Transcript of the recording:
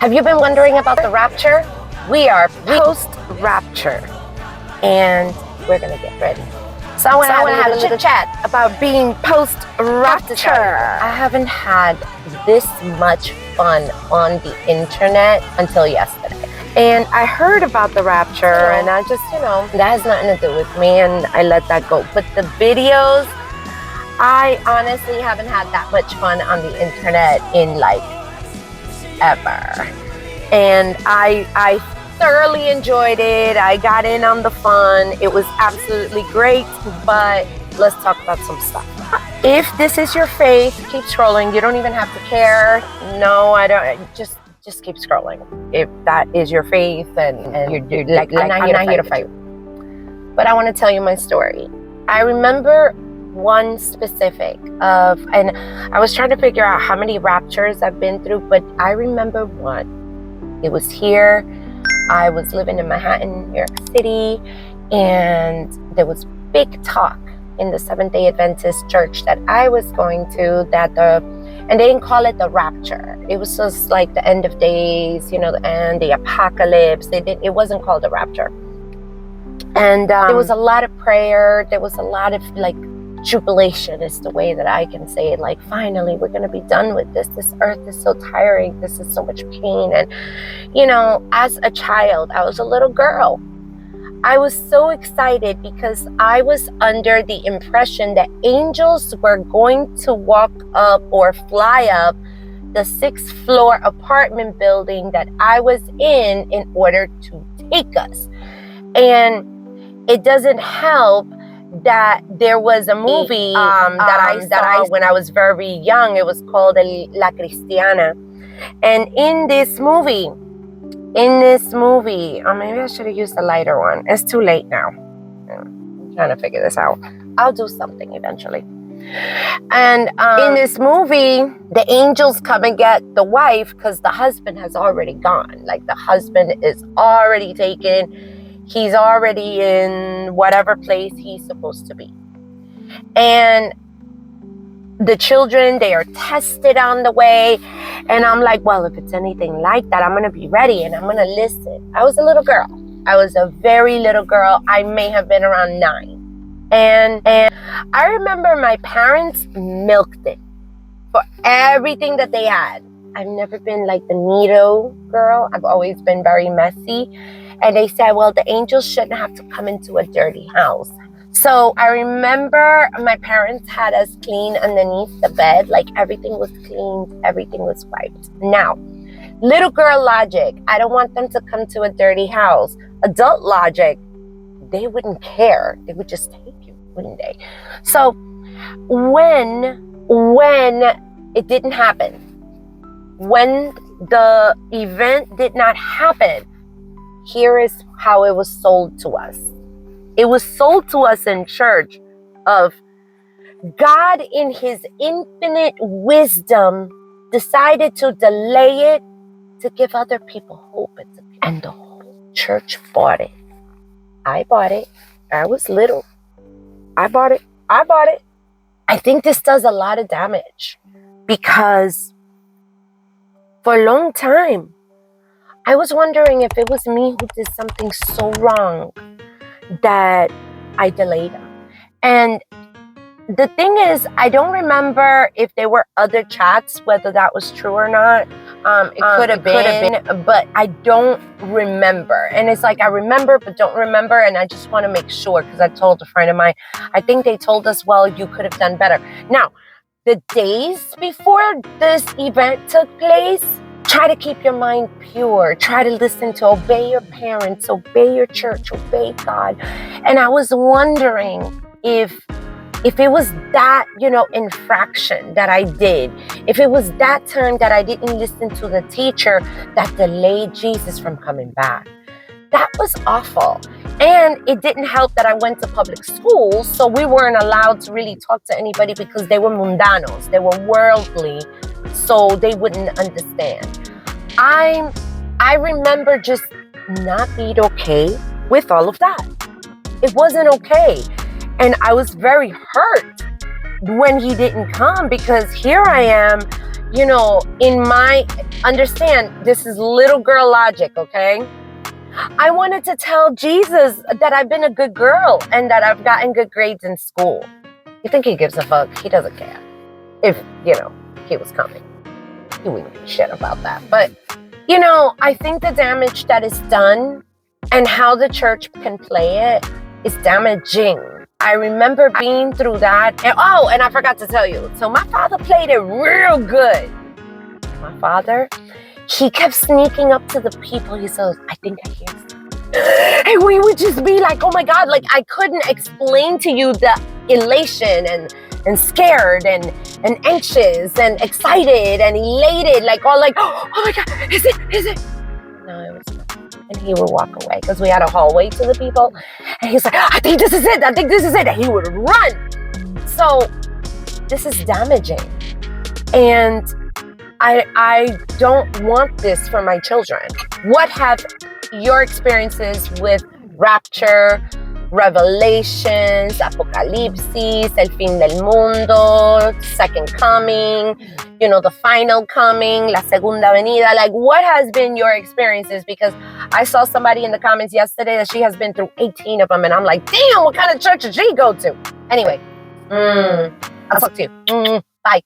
Have you been wondering about the rapture? We are post-rapture, and we're going to get ready. So I want to have a little chat about being post-rapture. I haven't had this much fun on the internet until yesterday. And I heard about the rapture, and I just, that has nothing to do with me, and I let that go. But the videos, I honestly haven't had that much fun on the internet in ever. And I thoroughly enjoyed it. I got in on the fun. It was absolutely great, but let's talk about some stuff. If this is your faith, keep scrolling. You don't even have to care. No, I don't. Just keep scrolling. If that is your faith, and you're like, I'm not here to fight. But I want to tell you my story. I remember one specific and I was trying to figure out how many raptures I've been through, but I remember one. It was here. I was living in Manhattan, New York City, and there was big talk in the Seventh-day Adventist church that I was going to, and they didn't call it the rapture. It was just like the end of days, the end, the apocalypse. It wasn't called the rapture. And there was a lot of prayer. There was a lot of jubilation is the way that I can say it. Finally, we're going to be done with this. This earth is so tiring. This is so much pain. And, as a child, I was a little girl. I was so excited because I was under the impression that angels were going to walk up or fly up the 6th floor apartment building that I was in order to take us. And it doesn't help that there was a movie that I saw when I was very young. It was called La Cristiana. And in this movie, maybe I should have used the lighter one. It's too late now. I'm trying to figure this out. I'll do something eventually. And in this movie, the angels come and get the wife because the husband has already gone. The husband is already taken. He's already in whatever place he's supposed to be. And the children, they are tested on the way. And I'm like, well, if it's anything like that, I'm going to be ready and I'm going to listen. I was a little girl. I was a very little girl. I may have been around 9. And I remember my parents milked it for everything that they had. I've never been the neato girl. I've always been very messy. And they said, well, the angels shouldn't have to come into a dirty house. So I remember my parents had us clean underneath the bed. Everything was cleaned, everything was wiped. Now, little girl logic, I don't want them to come to a dirty house. Adult logic, they wouldn't care. They would just take you, wouldn't they? So when it didn't happen, when the event did not happen, here is how it was sold to us. It was sold to us in church of God in his infinite wisdom decided to delay it to give other people hope. And the whole church bought it. I bought it. I was little. I bought it. I think this does a lot of damage because for a long time, I was wondering if it was me who did something so wrong that I delayed them. And the thing is, I don't remember if there were other chats, whether that was true or not. It could have been, but I don't remember. And it's I remember, but don't remember. And I just want to make sure because I told a friend of mine, I think they told us, well, you could have done better. Now, the days before this event took place, try to keep your mind pure. Try to obey your parents, obey your church, obey God. And I was wondering if it was that, infraction that I did, if it was that time that I didn't listen to the teacher that delayed Jesus from coming back. That was awful. And it didn't help that I went to public school, so we weren't allowed to really talk to anybody because they were mundanos, they were worldly, so they wouldn't understand. I remember just not being okay with all of that. It wasn't okay. And I was very hurt when he didn't come because here I am, you know, understand, this is little girl logic, okay? I wanted to tell Jesus that I've been a good girl and that I've gotten good grades in school. You think he gives a fuck? He doesn't care. If, you know, he was coming, he wouldn't give a shit about that. But, you know, I think the damage that is done and how the church can play it is damaging. I remember being through that. And I forgot to tell you. So my father played it real good. My father, he kept sneaking up to the people. He says, I think I hear something. And we would just be like, oh my God, like I couldn't explain to you the elation and scared and anxious and excited and elated, like all like, oh my God, is it? No, it was not. And he would walk away because we had a hallway to the people. And he's like, I think this is it. And he would run. So this is damaging. And I don't want this for my children. What have your experiences with Rapture, Revelations, Apocalipsis, El Fin del Mundo, Second Coming, you know, the final coming, La Segunda Venida? Like, what has been your experiences? Because I saw somebody in the comments yesterday that she has been through 18 of them. And I'm like, damn, what kind of church did she go to? Anyway, I'll talk to you. Bye.